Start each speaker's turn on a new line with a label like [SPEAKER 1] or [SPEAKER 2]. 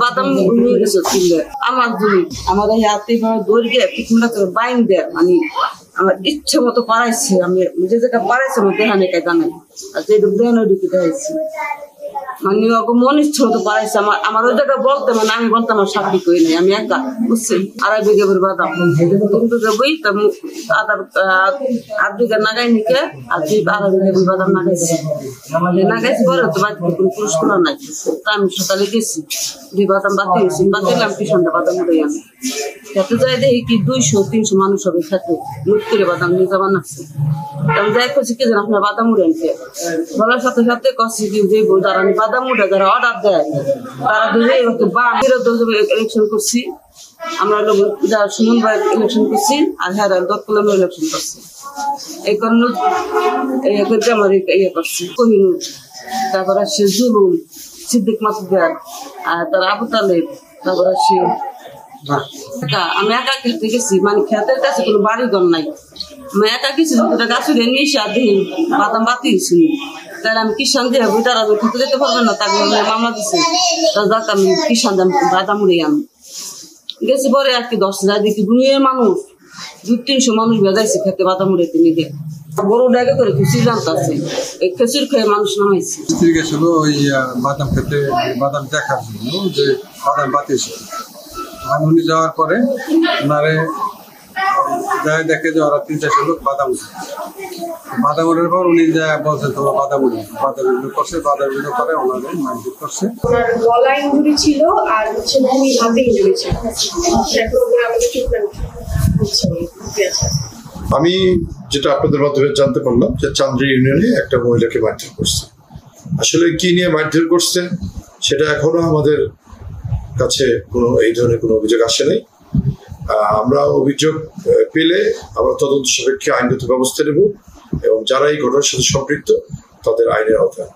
[SPEAKER 1] বাদাম নিয়ে গেছে কিনলে আমার জমি আমাদের হাতে দৌড়িয়ে পিছনটা করে বাইন দেয় মানে আমার ইচ্ছে মতো পারাইছে আমি যে যেটা পারাইছে আমার দেহানে কে জানাই আর যে দেহানে ঢুকে দেখাইছি মানে মন ইচ্ছে মতো পারাইছে আমার ওই জায়গা বলতে মানে আমি বলতে আমার সাক্ষী করি নাই আমি একা বুঝছেন 2.5 বিঘা করে বাদাম কিন্তু যাবই আধ বিঘা নাগাই নিকে আর 2.5 বিঘা বাদাম নাগাইছি নাগাইছি পরে তো বাড়িতে কোনো পুরুষ খোলা নাই তা আমি সকালে গেছি 2 বাদাম বাতিয়েছি বাতিলাম পিছনটা বাদাম উঠে আমি খেতে যাই দেখি কি 200-300 মানুষ হবে খেতে লুট করে বাদাম নিয়ে যাবার নাকছে আমি যাই করছি কি জান আপনার বাদাম উড়ে আনছে বলার সাথে সাথে কষি কি যে যারা বাদাম উঠে যারা অর্ডার দেয় তারা ধরে ইলেকশন করছি আমরা লোক যারা সুমন ভাই ইলেকশন করছি আর হ্যাঁ দত্তলামে ইলেকশন করছি এই কারণে আমার ইয়ে করছি কোহিনুর তারপর আসছে জুলুম সিদ্দিক মাসুদার আর তার আবু তালেব তারপর আসছে আমি একা খেতে গেছি মানে খেতের কাছে কোনো বাড়িঘর নাই আমি একা গেছি দুটা গাছুরে নিয়ে এসে আর দেখি বাদাম বাতিয়েছি তাহলে আমি কিষান দিয়ে বই তারা খেতে যেতে পারবেন না তাকে মামলা দিচ্ছে যাক আমি কিষান বাদাম উড়ে আনি গেছি পরে আর কি 10,000 দেখি দুনিয়ার মানুষ 200-300 মানুষ বেজাইছে খেতে বাদাম উড়াইতে নিয়ে বড় ডাকে করে খিচুড়ি জানতে এই খিচুড়ি খেয়ে মানুষ নামাইছে
[SPEAKER 2] গেছিল ওই বাদাম খেতে বাদাম দেখার জন্য যে বাদাম বাতিয়েছে উনি যাওয়ার পরে ওনারে যাই দেখে যে ওরা 3-4 লোক বাদাম উঠার পর উনি যা বলছে তোমরা বাদাম করছে বাদাম করে ওনাদের মারপিট করছে
[SPEAKER 3] গলায় ইঞ্জুরি ছিল আর হচ্ছে ভূমি হাতে ইঞ্জুরি ছিল
[SPEAKER 4] আমি যেটা আপনাদের মাধ্যমে জানতে পারলাম যে চান্দ্রি ইউনিয়নে একটা মহিলাকে মারধর করছে আসলে কি নিয়ে মারধর করছে সেটা এখনো আমাদের কাছে কোনো এই ধরনের কোনো অভিযোগ আসে নাই আমরা অভিযোগ পেলে আমরা তদন্ত সাপেক্ষে আইনগত ব্যবস্থা নেব এবং যারা এই ঘটনার সাথে সম্পৃক্ত তাদের আইনের আওতায়